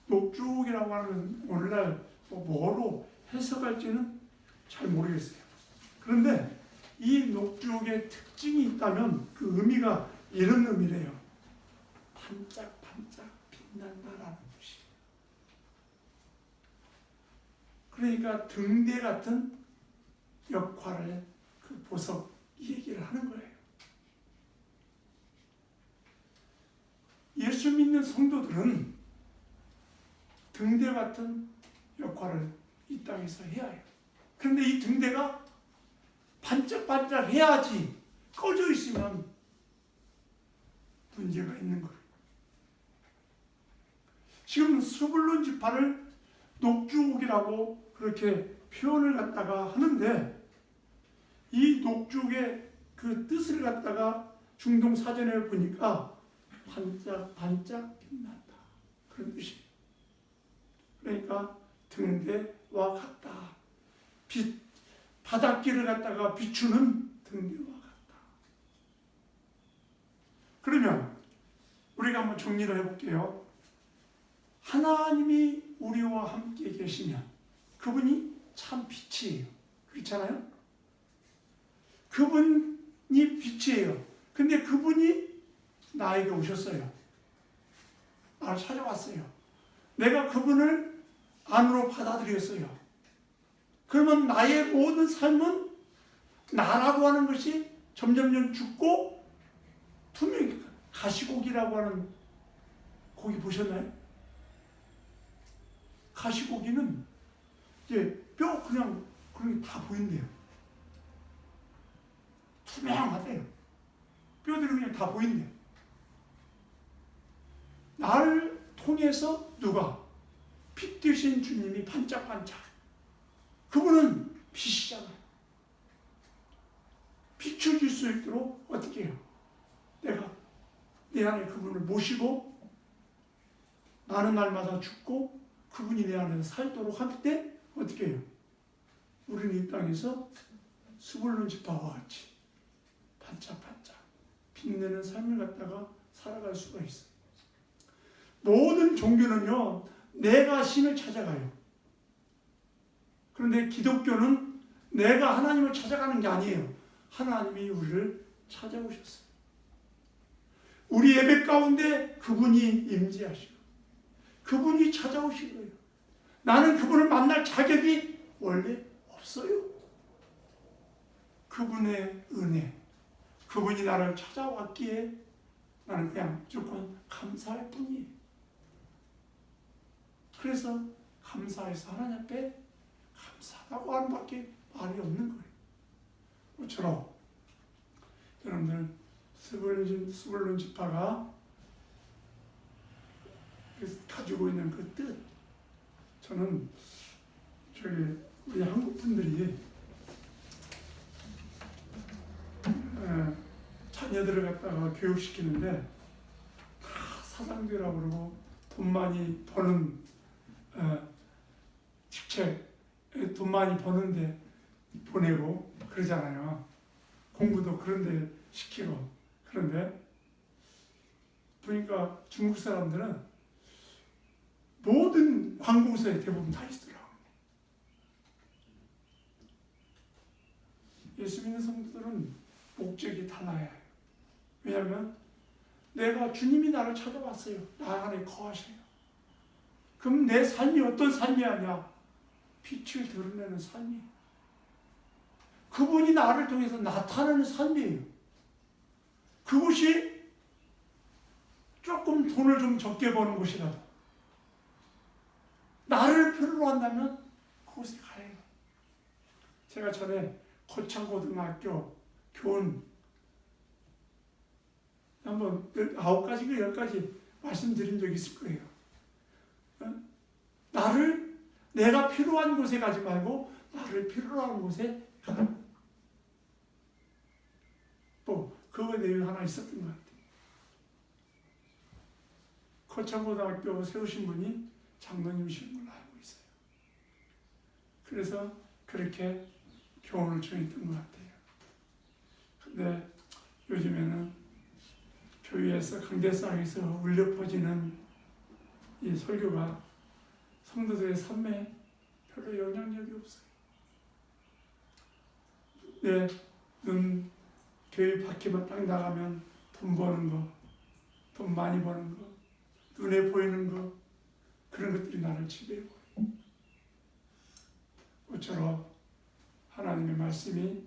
녹주옥이라고 하는 오늘날 뭐로 해석할지는 잘 모르겠어요. 그런데 이 녹주옥의 특징이 있다면 그 의미가 이런 의미래요. 반짝반짝 빛난다라는 것이. 그러니까 등대 같은 역할을 그 보석 얘기를 하는 거예요. 예수 믿는 성도들은 등대 같은 역할을 이 땅에서 해야 해요. 그런데 이 등대가 반짝반짝 해야지 꺼져 있으면 문제가 있는 거예요. 지금 스불론 지파를 녹주옥이라고 그렇게 표현을 갖다가 하는데 이 녹주옥의 그 뜻을 갖다가 중동 사전에 보니까 반짝반짝 빛난다. 그런 뜻이에요. 그러니까 등대와 같다. 바닷길을 갖다가 비추는 등대와 같다. 그러면 우리가 한번 정리를 해볼게요. 하나님이 우리와 함께 계시면 그분이 참 빛이에요. 그렇잖아요? 그분이 빛이에요. 근데 그분이 나에게 오셨어요. 나를 찾아왔어요. 내가 그분을 안으로 받아들였어요. 그러면 나의 모든 삶은 나라고 하는 것이 점점점 죽고 투명 가시고기라고 하는 고기 보셨나요? 가시고기는 이제 뼈 그냥 그런 게 다 보인대요. 투명하대요. 뼈들이 그냥 다 보인대요. 나를 통해서 누가? 빛 되신 주님이 반짝반짝. 그분은 빛이잖아요. 비춰줄 수 있도록 어떻게 해요? 내가 내 안에 그분을 모시고 나는 날마다 죽고 그분이 내 안에서 살도록 할 때 어떻게 해요? 우리는 이 땅에서 스불론 지파와 같이 반짝반짝 빛내는 삶을 갖다가 살아갈 수가 있어요. 모든 종교는요, 내가 신을 찾아가요. 그런데 기독교는 내가 하나님을 찾아가는 게 아니에요. 하나님이 우리를 찾아오셨어요. 우리 예배 가운데 그분이 임재하시고 그분이 찾아오신 거예요. 나는 그분을 만날 자격이 원래 없어요. 그분의 은혜, 그분이 나를 찾아왔기에 나는 그냥 무조건 감사할 뿐이에요. 그래서 감사해서 하나님 앞에 감사하다고 하는 밖에 말이 없는 거예요. 모처럼 여러분들 스불론 지파가 가지고 있는 그 뜻, 저는 우리 한국 분들이 자녀들을 갖다가 교육시키는데 다 사상대라고 그러고 돈 많이 버는 직책, 돈 많이 버는데 보내고 그러잖아요. 공부도 그런데 시키고. 그런데 보니까 중국 사람들은 모든 관공서에 대부분 다 있더라고요. 예수 믿는 성도들은 목적이 달라야 해요. 왜냐하면 내가 주님이 나를 찾아왔어요. 나 안에 거하셔요. 그럼 내 삶이 어떤 삶이 아니야? 빛을 드러내는 삶이에요. 그분이 나를 통해서 나타나는 삶이에요. 그곳이 조금 돈을 좀 적게 버는 곳이라도 나를 필요로 한다면 그곳에 가야 해요. 제가 전에 거창고등학교 교훈 한번 9가지가 10가지 말씀드린 적이 있을 거예요. 나를 내가 필요한 곳에 가지 말고 나를 필요로 하는 곳에 가라. 또 그거 내용 하나 있었던 것 같아요. 거창고등학교 세우신 분이 장로님이신 걸로 알고 있어요. 그래서 그렇게 교훈을 전했던 것 같아요. 근데 요즘에는 교회에서 강대상에서 울려 퍼지는 이 설교가 성도들의 삶에 별로 영향력이 없어요. 내 눈 교회 밖에만 딱 나가면 돈 버는 거, 돈 많이 버는 거, 눈에 보이는 거, 그런 것들이 나를 지배하고 모처럼 하나님의 말씀이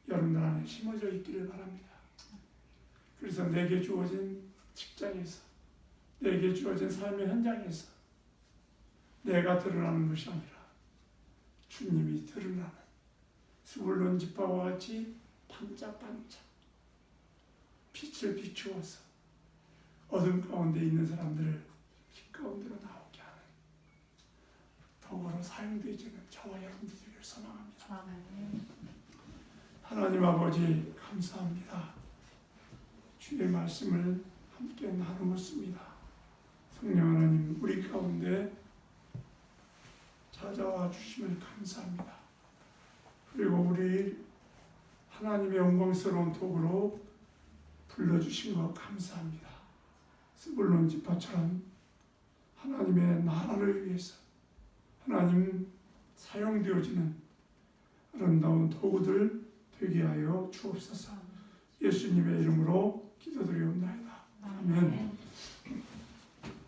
여러분들 안에 심어져 있기를 바랍니다. 그래서 내게 주어진 직장에서, 내게 주어진 삶의 현장에서 내가 드러나는 것이 아니라 주님이 드러나는 스불론 지파와 같이 반짝반짝 빛을 비추어서 어둠 가운데 있는 사람들을 빛 가운데로 나오게 하는 도구로 사용되어지는 저와 여러분들 되기를 소망합니다. 하나님 아버지 감사합니다. 주의 말씀을 함께 나누었습니다. 성령 하나님 우리 가운데 찾아와 주심을 감사합니다. 그리고 우리 하나님의 영광스러운 도구로 불러주신 것 감사합니다. 스불론 지파처럼 하나님의 나라를 위해서 하나님 사용되어지는 아름다운 도구들 되게 하여 주옵소서. 예수님의 이름으로 기도드리옵나이다. 아멘.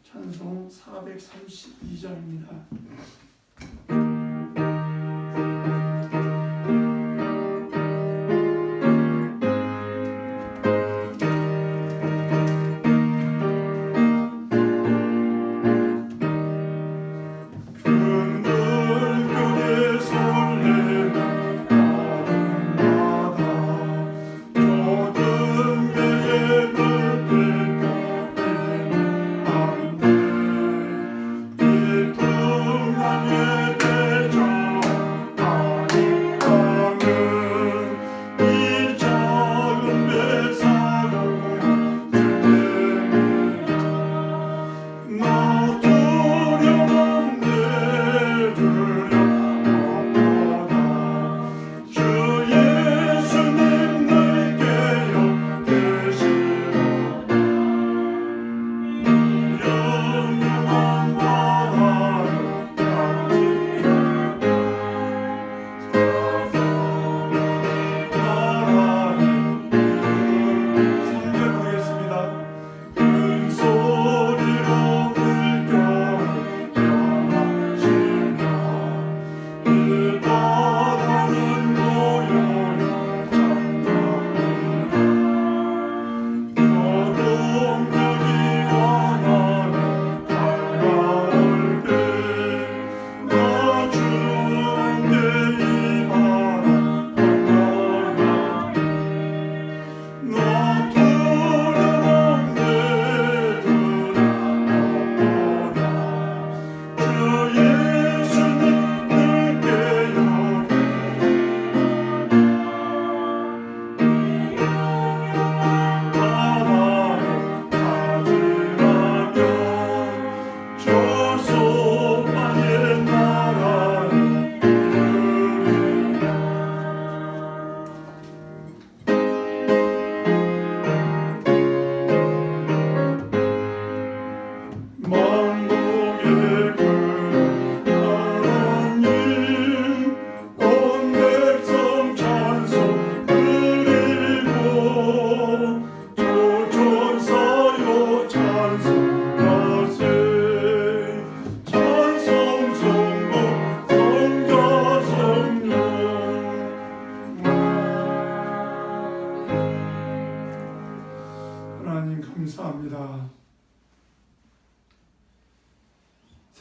찬송 432장입니다. 풍랑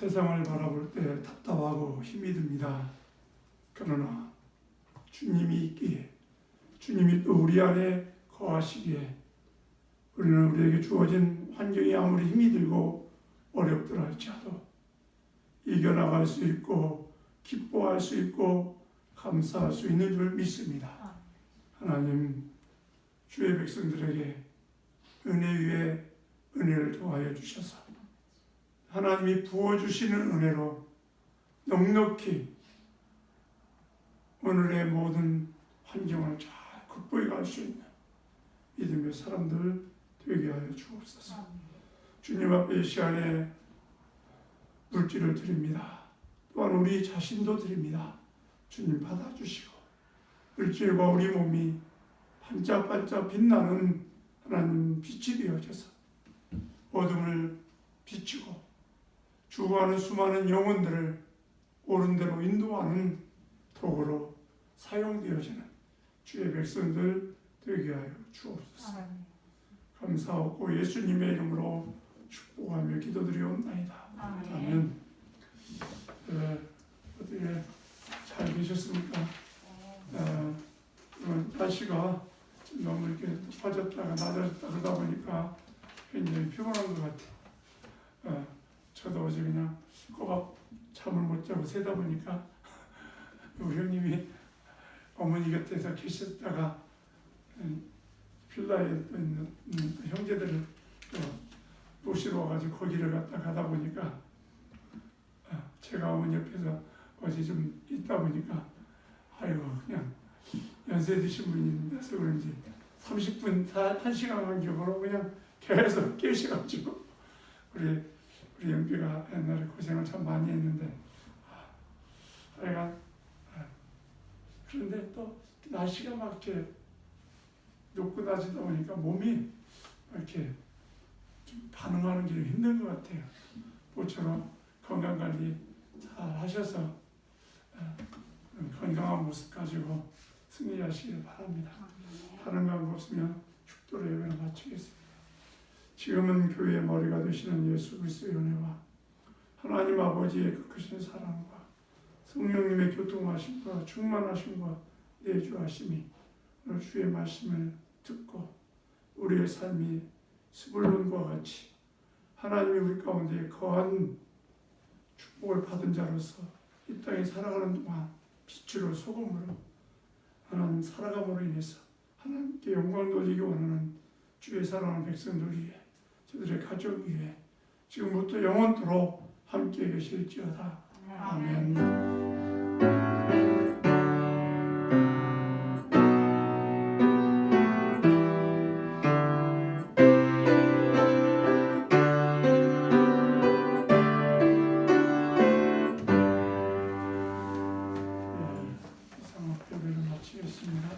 세상을 바라볼 때 답답하고 힘이 듭니다. 그러나 주님이 있기에, 주님이 또 우리 안에 거하시기에 우리는 우리에게 주어진 환경이 아무리 힘이 들고 어렵더라 할지라도 이겨나갈 수 있고 기뻐할 수 있고 감사할 수 있는 줄 믿습니다. 하나님, 주의 백성들에게 은혜 위에 은혜를 더하여 주셔서 하나님이 부어주시는 은혜로 넉넉히 오늘의 모든 환경을 잘 극복해 갈 수 있는 믿음의 사람들 되게 하여 주옵소서. 주님 앞에 이 시간에 물질을 드립니다. 또한 우리 자신도 드립니다. 주님 받아주시고 물질과 우리 몸이 반짝반짝 빛나는 하나님 빛이 되어져서 어둠을 비추고 죽어가는 수많은 영혼들을 옳은 대로 인도하는 도구로 사용되어지는 주의 백성들 되게 하여 주옵소서. 감사하고 예수님의 이름으로 축복하며 기도드리옵나이다. 아멘. 어떻게 잘 계셨습니까? 날씨가 너무 이렇게 높아졌다가 낮아졌다 그러다 보니까 굉장히 피곤한 것 같아요. 저도 어제 그냥 꼬박 잠을 못 자고 새다 보니까 우리 형님이 어머니 곁에서 계셨다가 필라에 있는 형제들을 모시러 와가지고 거기를 가다 보니까 제가 어머니 옆에서 어제 좀 있다 보니까 아이고 그냥 연세 드신 분이라서 그런지 30분, 1시간 간격으로 그냥 계속 깨셔가지고 우리 영비가 옛날에 고생을 참 많이 했는데 그런데 또 날씨가 막 이렇게 높고 낮이다 보니까 몸이 이렇게 좀 반응하는 게 힘든 것 같아요. 모처럼 건강관리 잘 하셔서 건강한 모습 가지고 승리하시길 바랍니다. 다른 거 없으면 축도로 예배를 마치겠습니다. 지금은 교회의 머리가 되시는 예수 그리스도의 은혜와 하나님 아버지의 그 크신 사랑과 성령님의 교통하심과 충만하심과 내주하심이 오늘 주의 말씀을 듣고 우리의 삶이 스불론과 같이 하나님이 우리 가운데 거한 축복을 받은 자로서 이 땅에 살아가는 동안 빛으로 소금으로 하나님 살아감으로 인해서 하나님께 영광 돌리기 원하는 주의 사랑하는 백성들 위해 저들의 가족 위해 지금부터 영원토록 함께 계실지어다. 아멘. 이상업 예배를 마치겠습니다.